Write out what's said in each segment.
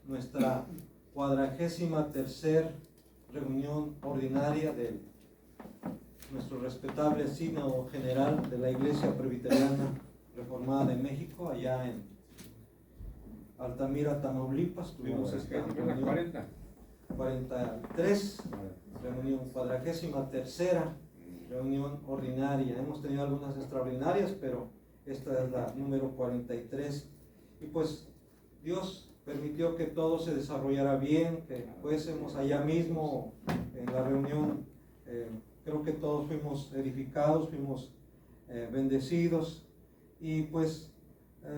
nuestra 43ª reunión ordinaria de nuestro respetable Sínodo General de la Iglesia Presbiteriana Reformada de México, allá en Altamira, Tamaulipas. Tuvimos esta reunión 43, reunión 43ª reunión ordinaria. Hemos tenido algunas extraordinarias, pero esta es la número 43. Y pues Dios permitió que todo se desarrollara bien, que fuésemos allá mismo en la reunión. Creo que todos fuimos edificados, fuimos bendecidos, y pues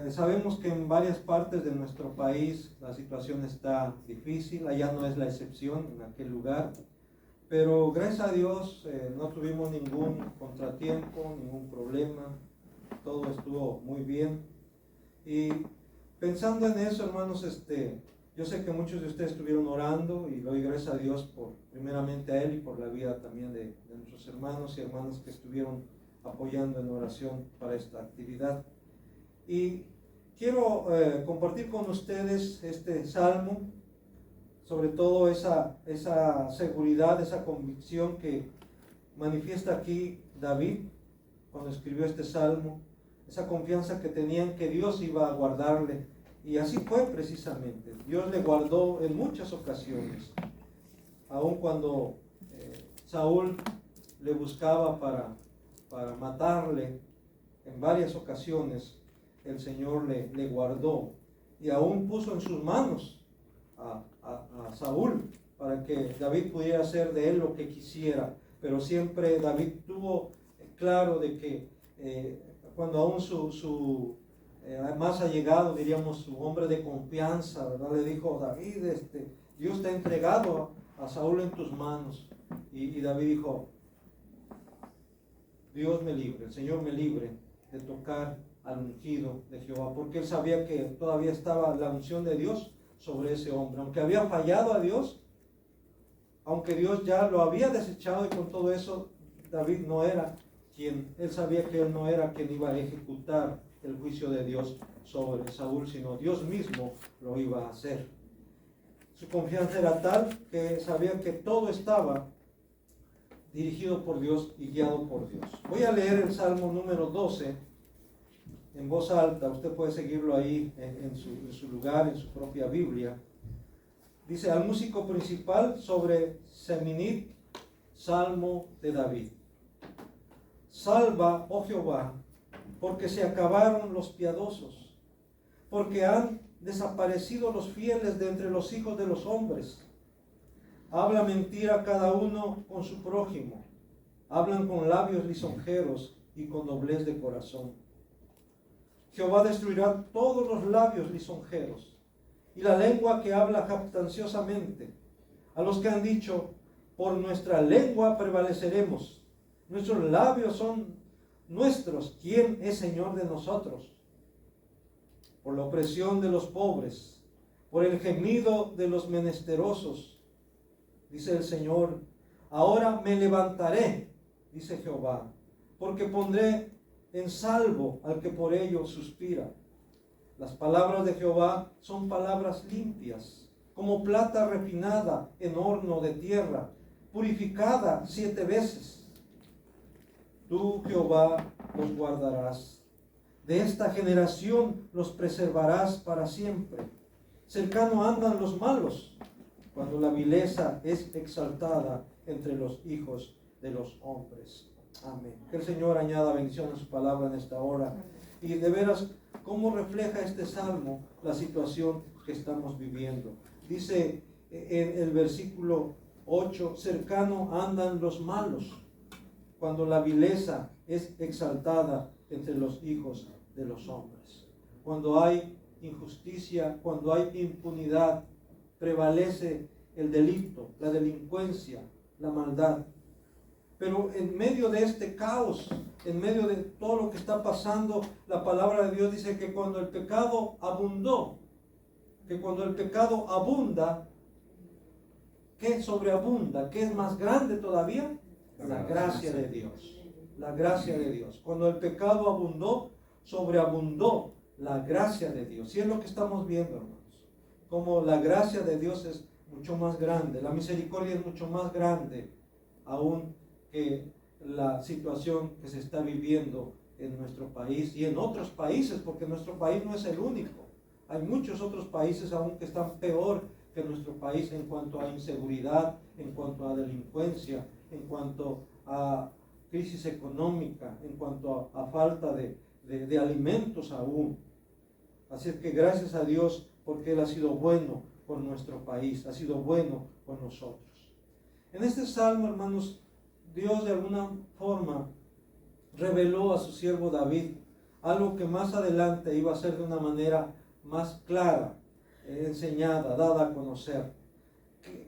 sabemos que en varias partes de nuestro país la situación está difícil. Allá no es la excepción, en aquel lugar, pero gracias a Dios no tuvimos ningún contratiempo, ningún problema, todo estuvo muy bien. Y pensando en eso, hermanos, yo sé que muchos de ustedes estuvieron orando, y doy gracias a Dios primeramente a Él y por la vida también de nuestros hermanos y hermanas que estuvieron apoyando en oración para esta actividad. Y quiero compartir con ustedes este salmo, sobre todo esa seguridad, esa convicción que manifiesta aquí David cuando escribió este salmo, esa confianza que tenían que Dios iba a guardarle. Y así fue precisamente. Dios le guardó en muchas ocasiones, aun cuando Saúl le buscaba para matarle en varias ocasiones. El Señor le guardó y aún puso en sus manos a Saúl para que David pudiera hacer de él lo que quisiera. Pero siempre David tuvo claro de que cuando aún su más allegado, diríamos su hombre de confianza, ¿verdad?, le dijo: David, Dios te ha entregado a Saúl en tus manos. Y David dijo: Dios me libre, el Señor me libre de tocar al ungido de Jehová, porque él sabía que todavía estaba la unción de Dios sobre ese hombre. Aunque había fallado a Dios, aunque Dios ya lo había desechado, y con todo eso David no era quien, él sabía que él no era quien iba a ejecutar el juicio de Dios sobre Saúl, sino Dios mismo lo iba a hacer. Su confianza era tal que sabía que todo estaba dirigido por Dios y guiado por Dios. Voy a leer el Salmo número 12 en voz alta. Usted puede seguirlo ahí en su lugar, en su propia Biblia. Dice: al músico principal sobre Seminit, Salmo de David. Salva, oh Jehová, porque se acabaron los piadosos, porque han desaparecido los fieles de entre los hijos de los hombres. Habla mentira cada uno con su prójimo, hablan con labios lisonjeros y con doblez de corazón. Jehová destruirá todos los labios lisonjeros y la lengua que habla jactanciosamente. A los que han dicho: por nuestra lengua prevaleceremos, nuestros labios son nuestros, ¿quién es Señor de nosotros? Por la opresión de los pobres, por el gemido de los menesterosos, dice el Señor: ahora me levantaré, dice Jehová, porque pondré en salvo al que por ello suspira. Las palabras de Jehová son palabras limpias, como plata refinada en horno de tierra, purificada 7 veces. Tú, Jehová, los guardarás. De esta generación los preservarás para siempre. Cercano andan los malos, cuando la vileza es exaltada entre los hijos de los hombres. Amén. Que el Señor añada bendición a su palabra en esta hora. Y de veras, ¿cómo refleja este salmo la situación que estamos viviendo? Dice en el versículo 8: cercano andan los malos, cuando la vileza es exaltada entre los hijos de los hombres. Cuando hay injusticia, cuando hay impunidad, prevalece el delito, la delincuencia, la maldad. Pero en medio de este caos, en medio de todo lo que está pasando, la palabra de Dios dice que cuando el pecado abundó, que cuando el pecado abunda, ¿qué sobreabunda? ¿Qué es más grande todavía? La gracia de Dios. La gracia de Dios. Cuando el pecado abundó, sobreabundó la gracia de Dios. Y es lo que estamos viendo, hermanos. cómo la gracia de Dios es mucho más grande, la misericordia es mucho más grande aún que la situación que se está viviendo en nuestro país y en otros países, porque nuestro país no es el único. Hay muchos otros países aún que están peor que nuestro país en cuanto a inseguridad, en cuanto a delincuencia, en cuanto a crisis económica, en cuanto a falta de alimentos aún. Así es que gracias a Dios porque Él ha sido bueno con nuestro país, ha sido bueno con nosotros. En este salmo, hermanos, Dios de alguna forma reveló a su siervo David algo que más adelante iba a ser de una manera más clara, enseñada, dada a conocer.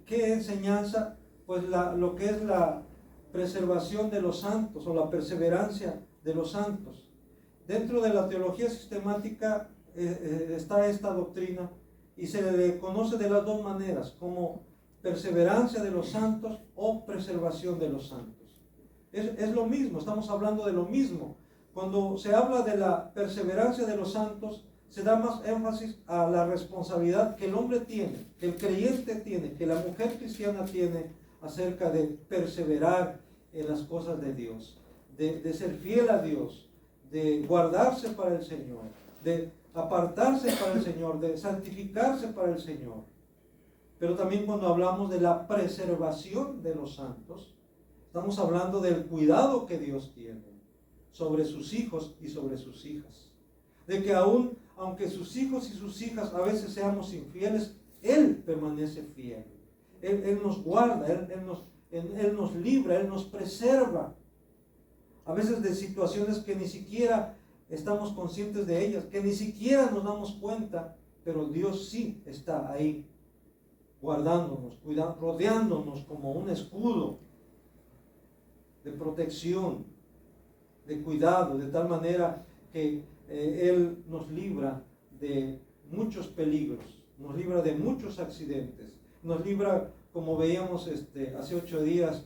¿Qué enseñanza? Pues lo que es la preservación de los santos o la perseverancia de los santos. Dentro de la teología sistemática está esta doctrina y se le conoce de las dos maneras, como perseverancia de los santos o preservación de los santos. Es lo mismo, estamos hablando de lo mismo. Cuando se habla de la perseverancia de los santos, se da más énfasis a la responsabilidad que el hombre tiene, que el creyente tiene, que la mujer cristiana tiene acerca de perseverar en las cosas de Dios, de ser fiel a Dios, de guardarse para el Señor, de apartarse para el Señor, de santificarse para el Señor. Pero también cuando hablamos de la preservación de los santos, estamos hablando del cuidado que Dios tiene sobre sus hijos y sobre sus hijas. De que aunque sus hijos y sus hijas a veces seamos infieles, Él permanece fiel. Él nos guarda, Él nos libra, Él nos preserva. A veces de situaciones que ni siquiera estamos conscientes de ellas, que ni siquiera nos damos cuenta, pero Dios sí está ahí, guardándonos, rodeándonos como un escudo de protección, de cuidado, de tal manera que Él nos libra de muchos peligros, nos libra de muchos accidentes, nos libra, como veíamos hace 8 días,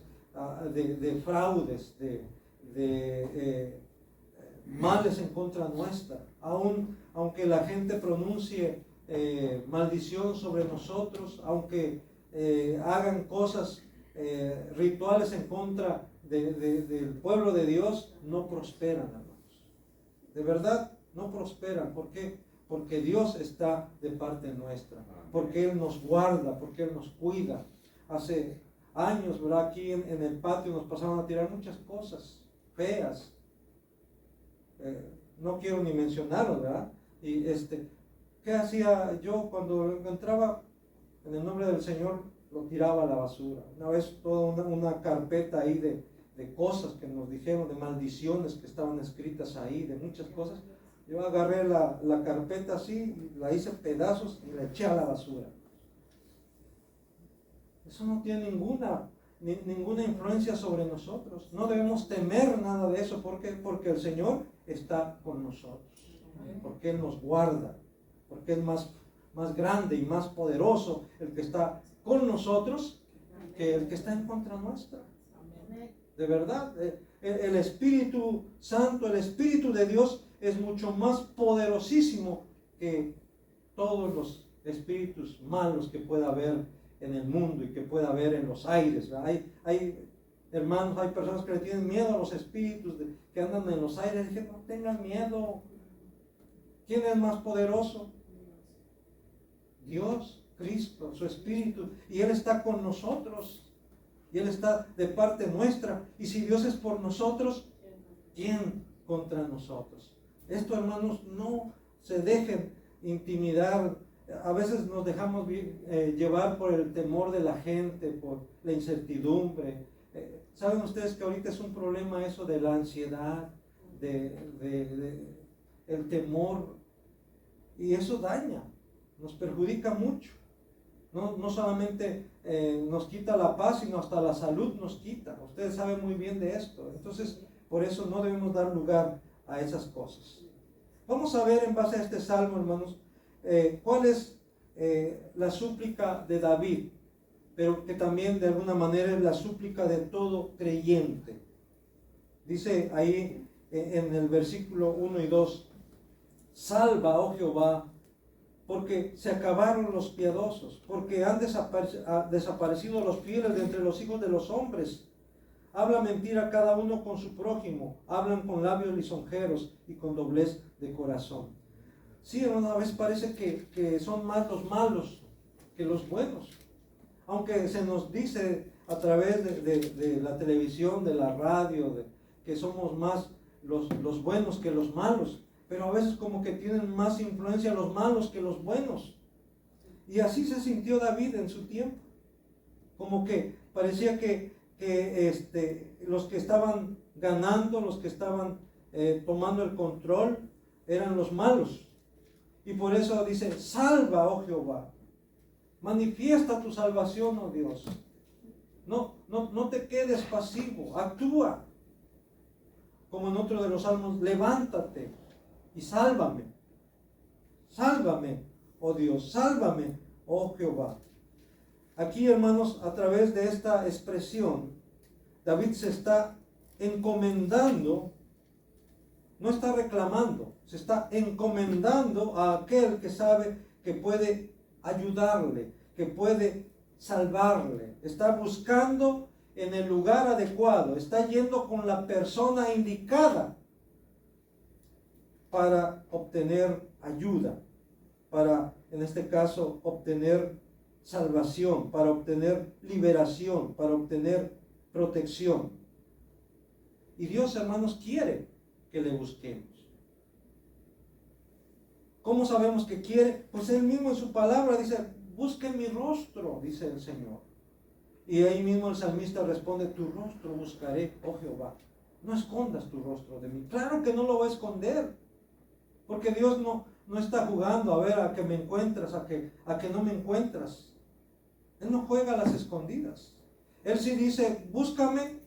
de fraudes, de males en contra nuestra. Aunque la gente pronuncie maldición sobre nosotros, aunque hagan cosas rituales en contra del pueblo de Dios, no prosperan, hermanos. De verdad, no prosperan. ¿Por qué? Porque Dios está de parte nuestra, porque Él nos guarda, porque Él nos cuida. Hace años, ¿verdad? Aquí en el patio nos pasaban a tirar muchas cosas feas. No quiero ni mencionarlo, ¿verdad? Y ¿qué hacía yo cuando lo encontraba? En el nombre del Señor lo tiraba a la basura. Una vez toda una carpeta ahí de cosas que nos dijeron, de maldiciones que estaban escritas ahí, de muchas cosas. Yo agarré la carpeta así, la hice pedazos y la eché a la basura. Eso no tiene ninguna influencia sobre nosotros. No debemos temer nada de eso. ¿Por qué? Porque el Señor está con nosotros, porque Él nos guarda, porque es más grande y más poderoso el que está con nosotros que el que está en contra nuestra. De verdad, el Espíritu Santo, el Espíritu de Dios es mucho más poderosísimo que todos los espíritus malos que pueda haber en el mundo y que pueda haber en los aires. Hay hermanos, hay personas que le tienen miedo a los espíritus que andan en los aires. Dije, no tengan miedo. ¿Quién es más poderoso? Dios, Cristo, su Espíritu. Y Él está con nosotros. Y Él está de parte nuestra. Y si Dios es por nosotros, ¿quién contra nosotros? Esto, hermanos, no se dejen intimidar. A veces nos dejamos llevar por el temor de la gente, por la incertidumbre. ¿Saben ustedes que ahorita es un problema eso de la ansiedad, el temor? Y eso daña, nos perjudica mucho. No solamente nos quita la paz, sino hasta la salud nos quita. Ustedes saben muy bien de esto. Entonces, por eso no debemos dar lugar a esas cosas. Vamos a ver en base a este salmo, hermanos, cuál es la súplica de David, pero que también de alguna manera es la súplica de todo creyente. Dice ahí en el versículo 1 y 2, salva, oh Jehová, porque se acabaron los piadosos, porque han desaparecido los fieles de entre los hijos de los hombres. Habla mentira cada uno con su prójimo, hablan con labios lisonjeros y con doblez de corazón. Sí, hermano, a veces parece que son más los malos que los buenos. Aunque se nos dice a través de la televisión, de la radio, que somos más los buenos que los malos. Pero a veces como que tienen más influencia los malos que los buenos. Y así se sintió David en su tiempo. Como que parecía que los que estaban ganando, los que estaban tomando el control, eran los malos. Y por eso dice, salva, oh Jehová. Manifiesta tu salvación, oh Dios. No te quedes pasivo, actúa. Como en otro de los salmos, levántate y sálvame. Sálvame, oh Dios, sálvame, oh Jehová. Aquí, hermanos, a través de esta expresión, David se está encomendando, no está reclamando, se está encomendando a aquel que sabe que puede ayudarle, que puede salvarle. Está buscando en el lugar adecuado, está yendo con la persona indicada para obtener ayuda, para, en este caso, obtener salvación, para obtener liberación, para obtener protección. Y Dios, hermanos, quiere que le busquemos. ¿Cómo sabemos que quiere? Pues Él mismo en su palabra dice, busquen mi rostro, dice el Señor. Y ahí mismo el salmista responde, tu rostro buscaré, oh Jehová. No escondas tu rostro de mí. Claro que no lo voy a esconder, porque Dios no está jugando a ver a que me encuentras, a que no me encuentras. Él no juega a las escondidas. Él sí dice, búscame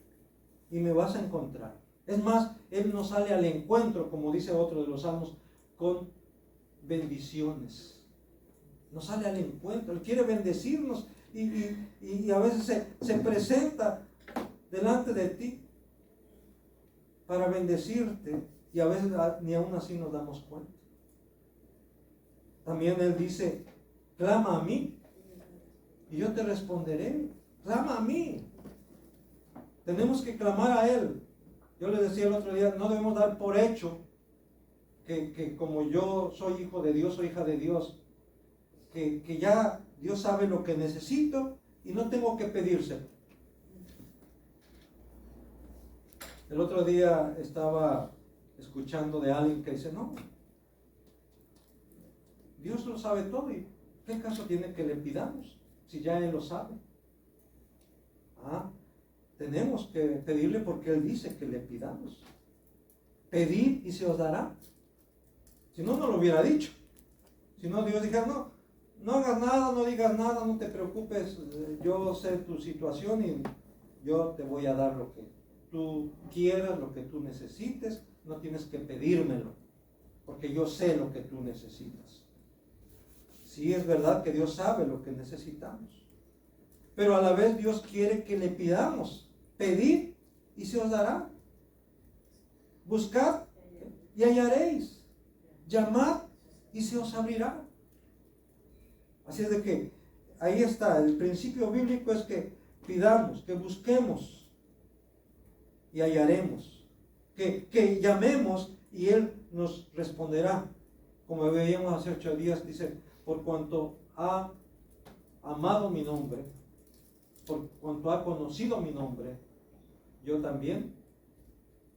y me vas a encontrar. Es más, Él nos sale al encuentro, como dice otro de los salmos, con bendiciones. Nos sale al encuentro. Él quiere bendecirnos y a veces se presenta delante de ti para bendecirte y a veces ni aún así nos damos cuenta. También Él dice, clama a mí y yo te responderé. Clama a mí. Tenemos que clamar a Él. Yo les decía el otro día, no debemos dar por hecho que como yo soy hijo de Dios o hija de Dios, que ya Dios sabe lo que necesito y no tengo que pedírselo. El otro día estaba escuchando de alguien que dice, no, Dios lo sabe todo y ¿qué caso tiene que le pidamos si ya Él lo sabe? Tenemos que pedirle porque Él dice que le pidamos. Pedid y se os dará. Si no, no lo hubiera dicho. Si no, Dios dijera, no hagas nada, no digas nada, no te preocupes, yo sé tu situación y yo te voy a dar lo que tú quieras, lo que tú necesites, no tienes que pedírmelo, porque yo sé lo que tú necesitas. Sí, es verdad que Dios sabe lo que necesitamos, pero a la vez Dios quiere que le pidamos. Pedid y se os dará. Buscad y hallaréis. Llamad y se os abrirá. Así es de que ahí está, el principio bíblico es que pidamos, que busquemos y hallaremos, que llamemos y Él nos responderá. Como veíamos hace 8 días, dice, por cuanto ha amado mi nombre, por cuanto ha conocido mi nombre, yo también,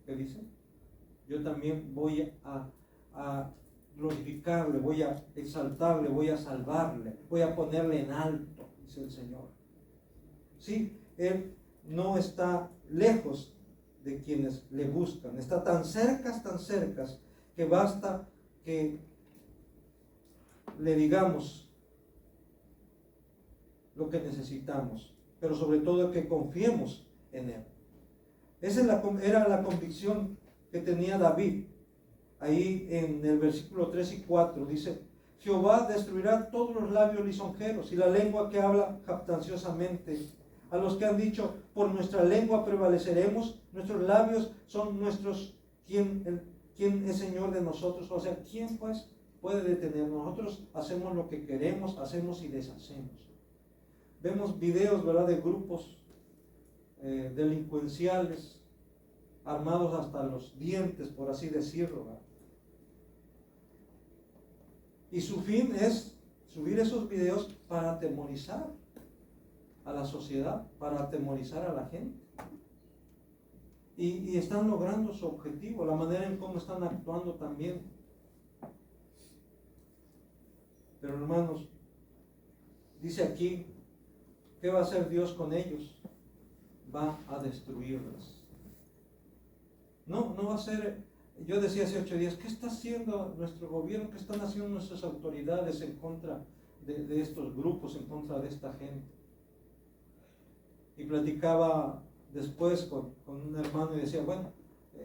¿qué dice? Yo también voy a glorificarle, voy a exaltarle, voy a salvarle, voy a ponerle en alto, dice el Señor. Sí, Él no está lejos de quienes le buscan, está tan cerca, que basta que le digamos lo que necesitamos, pero sobre todo que confiemos en Él. Esa era la convicción que tenía David. Ahí en el versículo 3 y 4 dice, Jehová destruirá todos los labios lisonjeros y la lengua que habla jactanciosamente. A los que han dicho, por nuestra lengua prevaleceremos, nuestros labios son nuestros, ¿quién es Señor de nosotros? O sea, ¿quién pues? puede detener. Nosotros hacemos lo que queremos, hacemos y deshacemos. Vemos videos, ¿verdad?, de grupos delincuenciales, armados hasta los dientes, por así decirlo, ¿verdad? Y su fin es subir esos videos para atemorizar a la sociedad, para atemorizar a la gente. Y están logrando su objetivo, la manera en cómo están actuando también. Pero hermanos, dice aquí, ¿qué va a hacer Dios con ellos? Va a destruirlas. No va a ser, yo decía hace 8 días, ¿qué está haciendo nuestro gobierno? ¿Qué están haciendo nuestras autoridades en contra de estos grupos, en contra de esta gente? Y platicaba después con un hermano y decía, bueno,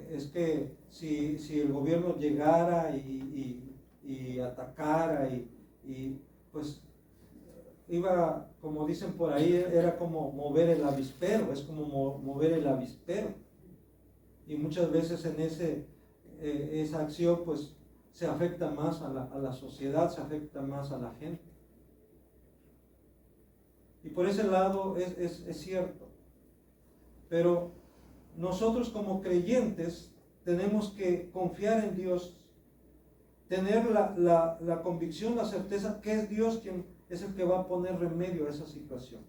es que si el gobierno llegara y atacara y pues iba, como dicen por ahí, era como mover el avispero, es como mover el avispero. Y muchas veces en esa acción pues se afecta más a la sociedad, se afecta más a la gente. Y por ese lado es cierto. Pero nosotros como creyentes tenemos que confiar en Dios, tener la convicción, la certeza que es Dios quien es el que va a poner remedio a esa situación.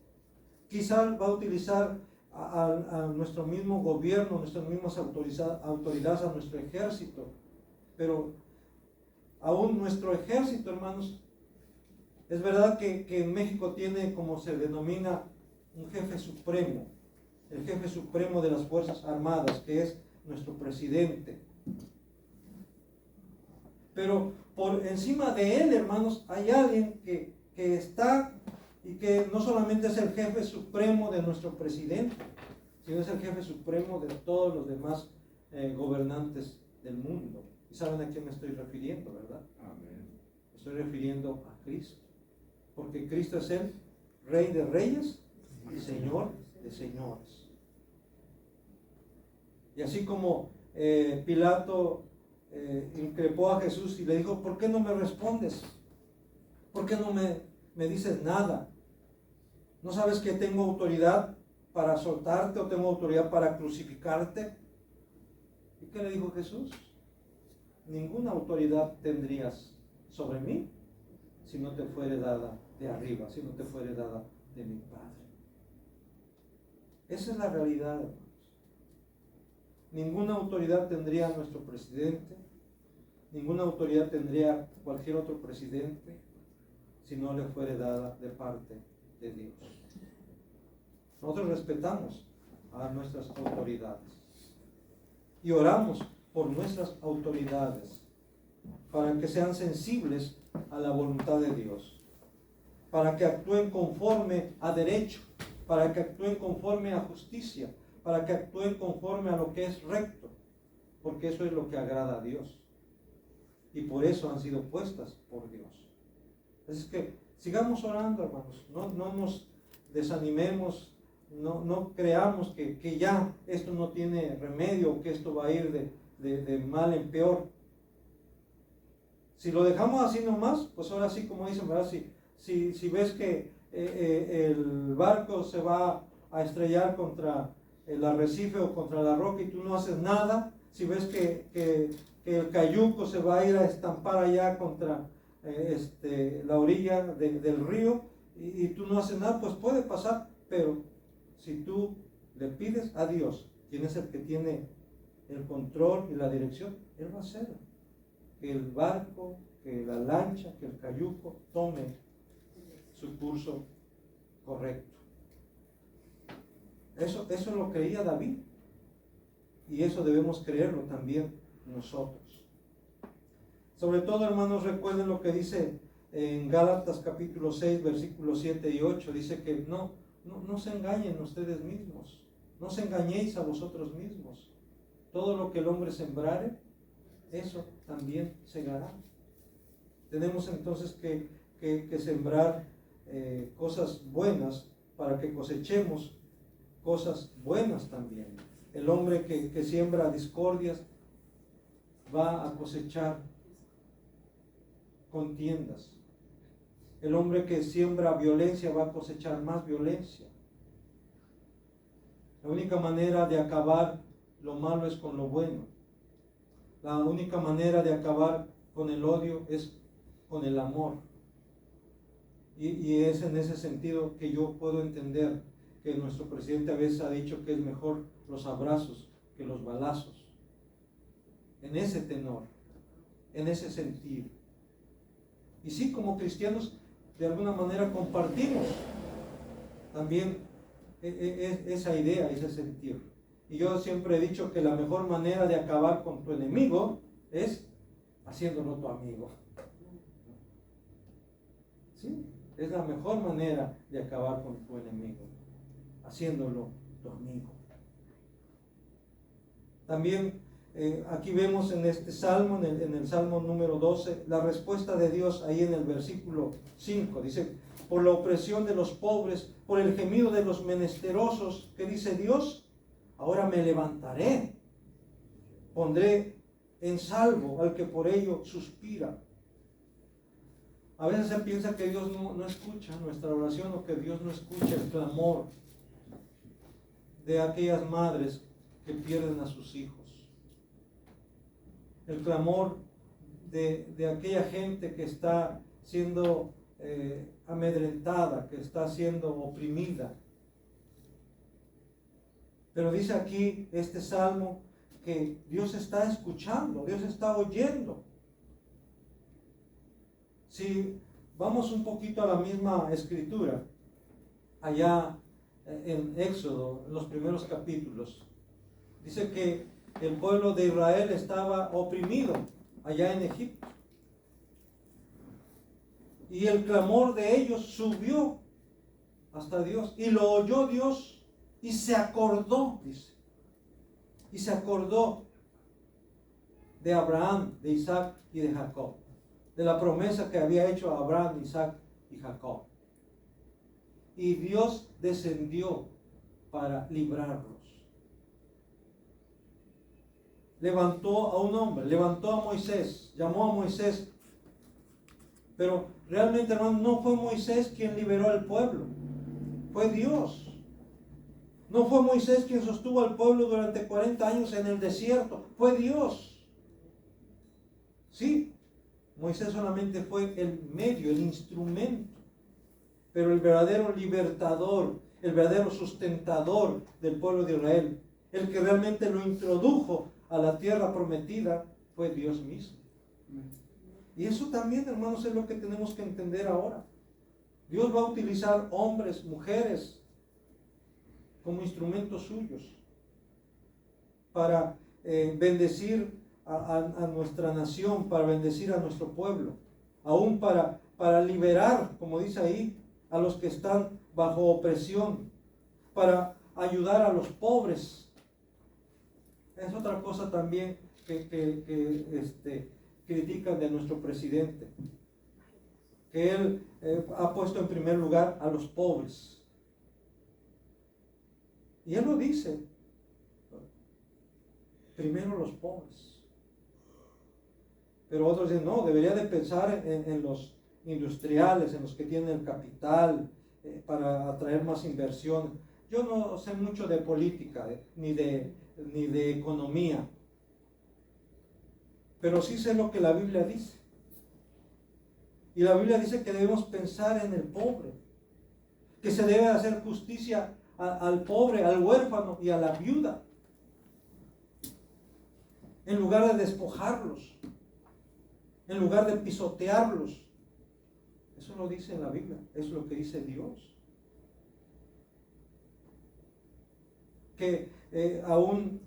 Quizá va a utilizar a nuestro mismo gobierno, nuestras mismas autoridades, a nuestro ejército, pero aún nuestro ejército, hermanos, es verdad que en México tiene, como se denomina, un jefe supremo, el jefe supremo de las Fuerzas Armadas, que es nuestro presidente. Pero por encima de él, hermanos, hay alguien que está y que no solamente es el jefe supremo de nuestro presidente, sino es el jefe supremo de todos los demás gobernantes del mundo. Y saben a quién me estoy refiriendo, ¿verdad? Amén. Me estoy refiriendo a Cristo, porque Cristo es el Rey de Reyes y Señor de Señores. Y así como Pilato increpó a Jesús y le dijo, ¿por qué no me respondes? ¿Por qué no me dices nada? ¿No sabes que tengo autoridad para soltarte o tengo autoridad para crucificarte? ¿Y qué le dijo Jesús? Ninguna autoridad tendrías sobre mí si no te fuere dada de arriba, si no te fuere dada de mi Padre. Esa es la realidad, hermanos. Ninguna autoridad tendría nuestro presidente, ninguna autoridad tendría cualquier otro presidente si no le fuere dada de parte de Dios. Nosotros respetamos a nuestras autoridades y oramos por nuestras autoridades para que sean sensibles a la voluntad de Dios, para que actúen conforme a derecho, para que actúen conforme a justicia, para que actúen conforme a lo que es recto, porque eso es lo que agrada a Dios. Y por eso han sido puestas por Dios. Así es que sigamos orando, hermanos. No nos desanimemos, no creamos que ya esto no tiene remedio, que esto va a ir de mal en peor. Si lo dejamos así nomás, pues ahora sí, como dicen, ¿verdad? Si ves que el barco se va a estrellar contra el arrecife o contra la roca y tú no haces nada, si ves que el cayuco se va a ir a estampar allá contra la orilla del río y tú no haces nada, pues puede pasar, pero si tú le pides a Dios, quien es el que tiene el control y la dirección, Él va a hacer que el barco, que la lancha, que el cayuco tome su curso correcto. Eso lo creía David y eso debemos creerlo también nosotros. Sobre todo, hermanos, recuerden lo que dice en Gálatas capítulo 6, versículos 7 y 8. Dice que no se engañen ustedes mismos, no se engañéis a vosotros mismos. Todo lo que el hombre sembrare, eso también segará. Tenemos entonces que sembrar cosas buenas para que cosechemos cosas buenas también. El hombre que siembra discordias va a cosechar contiendas. El hombre que siembra violencia va a cosechar más violencia. La única manera de acabar lo malo es con lo bueno. La única manera de acabar con el odio es con el amor. Y es en ese sentido que yo puedo entender que nuestro presidente a veces ha dicho que es mejor los abrazos que los balazos. En ese tenor, en ese sentido. Y sí, como cristianos, de alguna manera compartimos también esa idea, ese sentido. Y yo siempre he dicho que la mejor manera de acabar con tu enemigo es haciéndolo tu amigo. ¿Sí? Es la mejor manera de acabar con tu enemigo, haciéndolo tu amigo. También aquí vemos en este salmo, en el salmo número 12, la respuesta de Dios ahí en el versículo 5. Dice, por la opresión de los pobres, por el gemido de los menesterosos, ¿qué dice Dios? Ahora me levantaré, pondré en salvo al que por ello suspira. A veces se piensa que Dios no escucha nuestra oración, o que Dios no escucha el clamor de aquellas madres que pierden a sus hijos. El clamor de aquella gente que está siendo amedrentada, que está siendo oprimida. Pero dice aquí este salmo que Dios está escuchando, Dios está oyendo. Si vamos un poquito a la misma escritura, allá en Éxodo, en los primeros capítulos, dice que el pueblo de Israel estaba oprimido allá en Egipto. Y el clamor de ellos subió hasta Dios. Y lo oyó Dios y se acordó, dice. Y se acordó de Abraham, de Isaac y de Jacob. De la promesa que había hecho a Abraham, Isaac y Jacob. Y Dios descendió para librarlos. Levantó a un hombre, levantó a Moisés, llamó a Moisés. Pero realmente, hermano, no fue Moisés quien liberó al pueblo, fue Dios. No fue Moisés quien sostuvo al pueblo durante 40 años en el desierto, fue Dios. Sí, Moisés solamente fue el medio, el instrumento. Pero el verdadero libertador, el verdadero sustentador del pueblo de Israel, el que realmente lo introdujo a la tierra prometida, fue Dios mismo. Y eso también, hermanos, es lo que tenemos que entender ahora. Dios va a utilizar hombres, mujeres, como instrumentos suyos para bendecir a nuestra nación, para bendecir a nuestro pueblo, aún para liberar, como dice ahí, a los que están bajo opresión, para ayudar a los pobres. Es otra cosa también que critican de nuestro presidente, que él ha puesto en primer lugar a los pobres. Y él lo dice, primero los pobres. Pero otros dicen, no, debería de pensar en los industriales, en los que tienen el capital, para atraer más inversión. Yo no sé mucho de política, ni de economía, pero sí sé lo que la Biblia dice. Y la Biblia dice que debemos pensar en el pobre, que se debe hacer justicia al pobre, al huérfano y a la viuda, en lugar de despojarlos, en lugar de pisotearlos. Eso lo dice en la Biblia, es lo que dice Dios. Que aún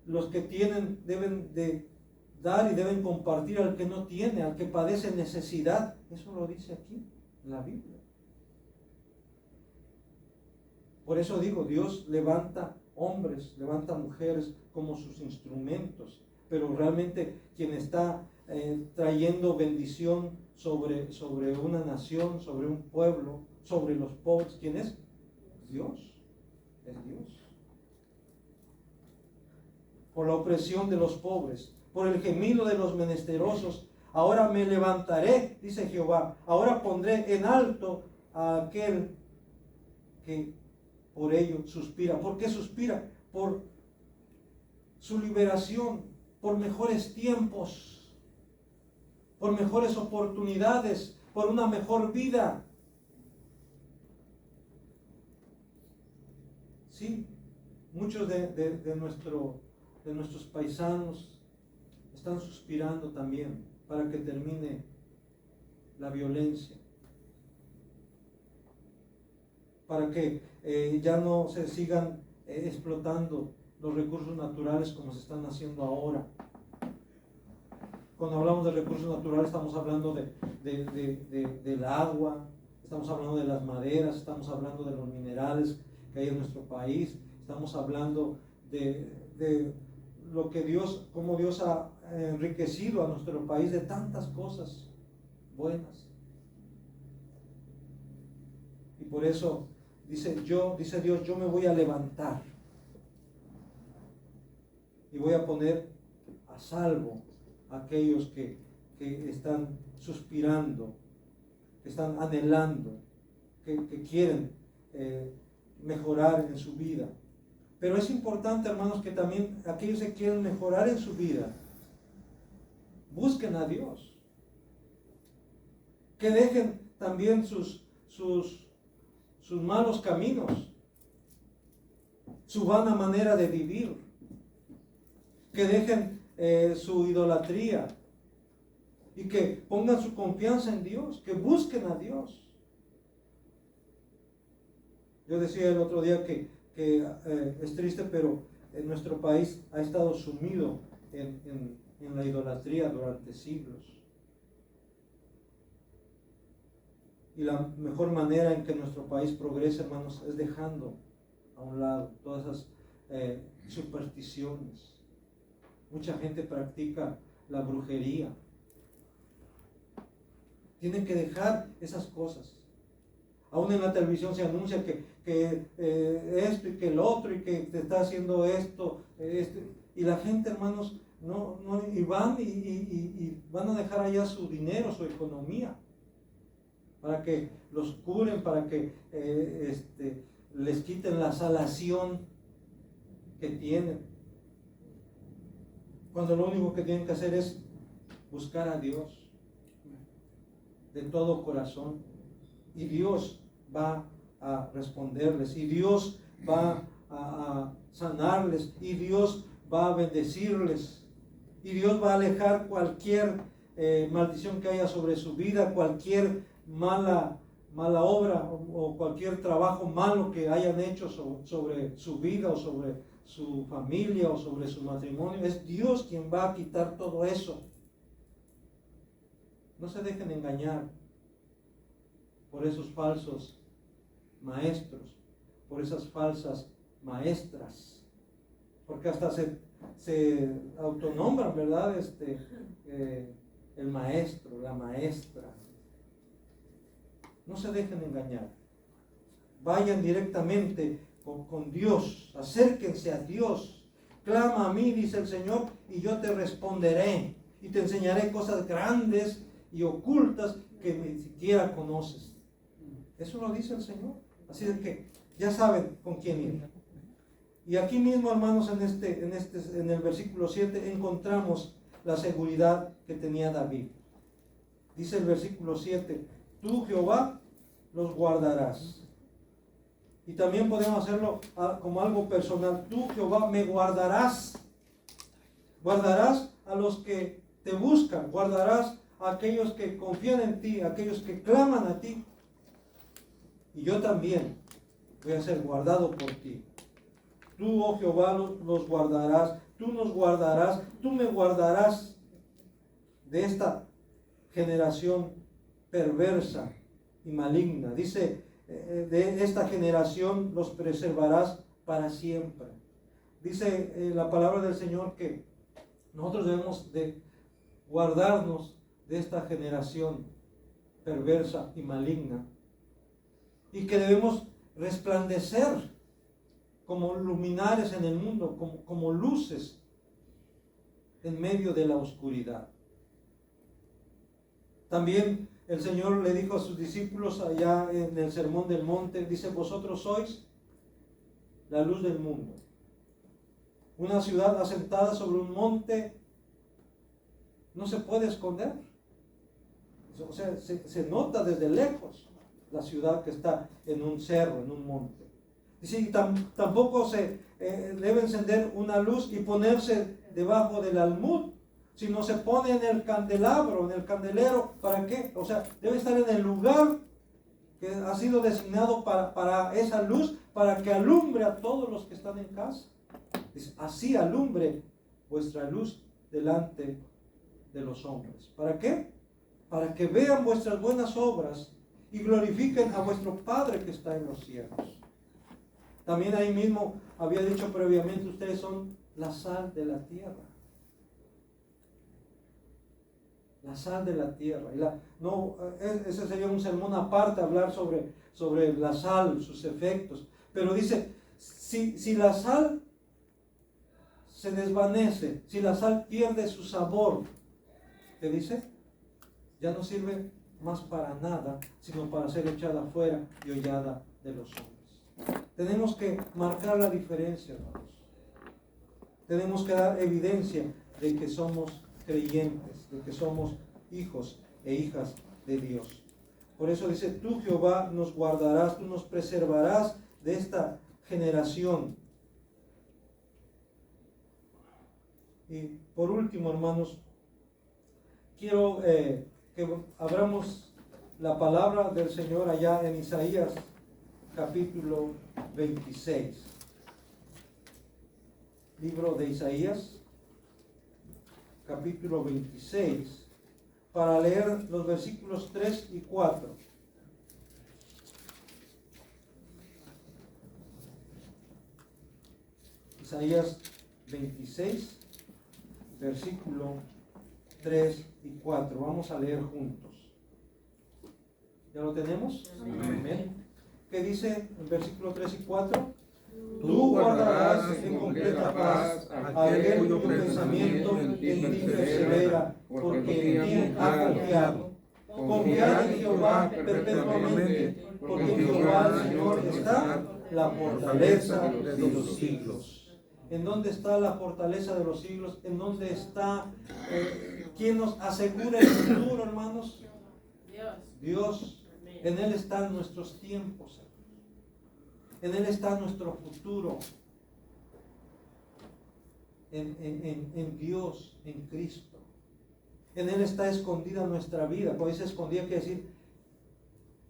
los que tienen deben de dar y deben compartir al que no tiene, al que padece necesidad. Eso lo dice aquí en la Biblia. Por eso digo, Dios levanta hombres, levanta mujeres como sus instrumentos, pero realmente quien está trayendo bendición sobre una nación, sobre un pueblo, sobre los pobres, ¿quién es? Dios. Es Dios. Por la opresión de los pobres, por el gemido de los menesterosos, Ahora me levantaré, dice Jehová. Ahora pondré en alto a aquel que por ello suspira. ¿Por qué suspira? Por su liberación, por mejores tiempos, por mejores oportunidades, por una mejor vida. Sí, muchos de nuestros paisanos están suspirando también para que termine la violencia, para que ya no se sigan explotando los recursos naturales como se están haciendo ahora. Cuando hablamos de recursos naturales estamos hablando del agua, estamos hablando de las maderas, estamos hablando de los minerales que hay en nuestro país, estamos hablando de lo que Dios, cómo Dios ha enriquecido a nuestro país de tantas cosas buenas. Y por eso dice Dios, yo me voy a levantar y voy a poner a salvo a aquellos que están suspirando, que están anhelando, que quieren mejorar en su vida. Pero es importante, hermanos, que también aquellos que quieren mejorar en su vida busquen a Dios, que dejen también sus malos caminos, su vana manera de vivir, que dejen su idolatría y que pongan su confianza en Dios, que busquen a Dios. Yo decía el otro día que es triste, pero en nuestro país ha estado sumido en la idolatría durante siglos. Y la mejor manera en que nuestro país progrese, hermanos, es dejando a un lado todas esas supersticiones. Mucha gente practica la brujería. Tienen que dejar esas cosas. Aún en la televisión se anuncia que esto y que el otro y que te está haciendo esto, y la gente, hermanos, y van y van a dejar allá su dinero, su economía, para que los curen, para que les quiten la salación que tienen, cuando lo único que tienen que hacer es buscar a Dios de todo corazón, y Dios va a responderles, y Dios va a sanarles, y Dios va a bendecirles, y Dios va a alejar cualquier maldición que haya sobre su vida, cualquier mala obra o cualquier trabajo malo que hayan hecho sobre su vida o sobre su familia o sobre su matrimonio. Es Dios quien va a quitar todo eso. No se dejen engañar por esos falsos maestros, por esas falsas maestras, porque hasta se autonombran, ¿verdad? El maestro, la maestra. No se dejen engañar. Vayan directamente con Dios, acérquense a Dios. Clama a mí, dice el Señor, y yo te responderé y te enseñaré cosas grandes y ocultas que ni siquiera conoces. Eso lo dice el Señor. Así es que ya saben con quién ir. Y aquí mismo, hermanos, en el versículo 7 encontramos la seguridad que tenía David. Dice el versículo 7, tú, Jehová, los guardarás. Y también podemos hacerlo como algo personal. Tú, Jehová, me guardarás. Guardarás a los que te buscan. Guardarás a aquellos que confían en ti, a aquellos que claman a ti. Y yo también voy a ser guardado por ti. Tú, oh Jehová, los guardarás. Tú nos guardarás. Tú me guardarás de esta generación perversa y maligna. Dice, de esta generación los preservarás para siempre. Dice la palabra del Señor que nosotros debemos de guardarnos de esta generación perversa y maligna, y que debemos resplandecer como luminares en el mundo, como luces en medio de la oscuridad. También el Señor le dijo a sus discípulos allá en el Sermón del Monte, dice, vosotros sois la luz del mundo. Una ciudad asentada sobre un monte no se puede esconder. O sea, se nota desde lejos la ciudad que está en un cerro, en un monte. Dice, y tampoco se debe encender una luz y ponerse debajo del almud, sino se pone en el candelabro, en el candelero. ¿Para qué? O sea, debe estar en el lugar que ha sido designado para esa luz, para que alumbre a todos los que están en casa. Dice, así alumbre vuestra luz delante de los hombres. ¿Para qué? Para que vean vuestras buenas obras y glorifiquen a vuestro Padre que está en los cielos. También ahí mismo había dicho previamente, ustedes son la sal de la tierra. La sal de la tierra. Ese sería un sermón aparte, hablar sobre la sal, sus efectos. Pero dice, si la sal se desvanece, si la sal pierde su sabor, ¿qué dice? Ya no sirve más para nada, sino para ser echada afuera y hollada de los hombres. Tenemos que marcar la diferencia, hermanos. Tenemos que dar evidencia de que somos creyentes, de que somos hijos e hijas de Dios. Por eso dice, tú Jehová nos guardarás, tú nos preservarás de esta generación. Y por último, hermanos, quiero que abramos la palabra del Señor allá en Isaías capítulo 26. Libro de Isaías capítulo 26, para leer los versículos 3 y 4. Isaías 26, versículo 3 y 4. Vamos a leer juntos. ¿Ya lo tenemos? Amén. ¿Qué dice el versículo 3 y 4? Tú guardarás en completa paz a aquel cuyo pensamiento en ti persevera, porque en ti ha confiado. Confiad en Jehová perpetuamente, porque en Jehová el Señor está la fortaleza de los siglos. ¿En dónde está la fortaleza de los siglos? ¿En dónde está quién nos asegura el futuro, hermanos? Dios. En Él están nuestros tiempos. En Él está nuestro futuro. En Dios, en Cristo. En Él está escondida nuestra vida. Cuando dice escondida quiere decir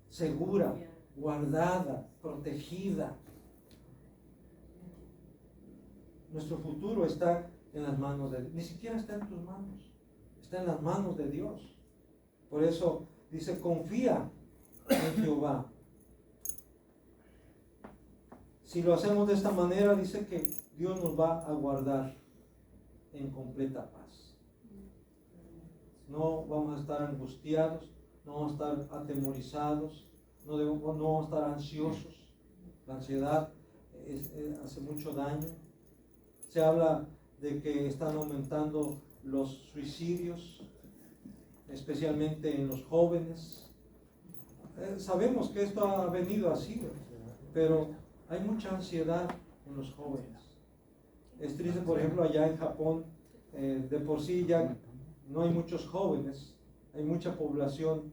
segura, guardada, protegida. Nuestro futuro está en las manos de Dios. Ni siquiera está en tus manos. Está en las manos de Dios. Por eso dice, confía en Jehová. Si lo hacemos de esta manera, dice que Dios nos va a guardar en completa paz. No vamos a estar angustiados, no vamos a estar atemorizados, no vamos a estar ansiosos. La ansiedad hace mucho daño. Se habla de que están aumentando los suicidios, especialmente en los jóvenes. Sabemos que esto ha venido así, pero hay mucha ansiedad en los jóvenes. Es triste, por ejemplo, allá en Japón, de por sí ya no hay muchos jóvenes, hay mucha población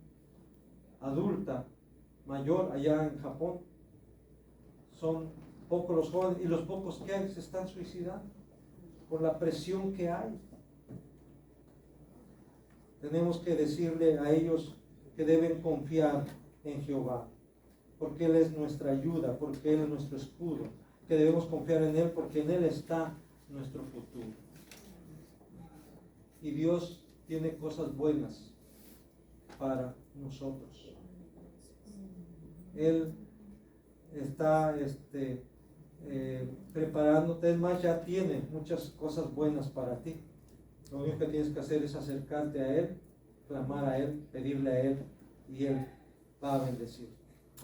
adulta, mayor allá en Japón. Son pocos los jóvenes y los pocos que hay se están suicidando por la presión que hay. Tenemos que decirle a ellos que deben confiar en Jehová, porque Él es nuestra ayuda, porque Él es nuestro escudo, que debemos confiar en Él porque en Él está nuestro futuro. Y Dios tiene cosas buenas para nosotros. Él está preparándote, es más, ya tiene muchas cosas buenas para ti. Lo único que tienes que hacer es acercarte a Él, clamar a Él, pedirle a Él, y Él va a bendecirte.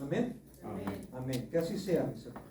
Amén. Amén. Amén. Que así sea, mis hermanos.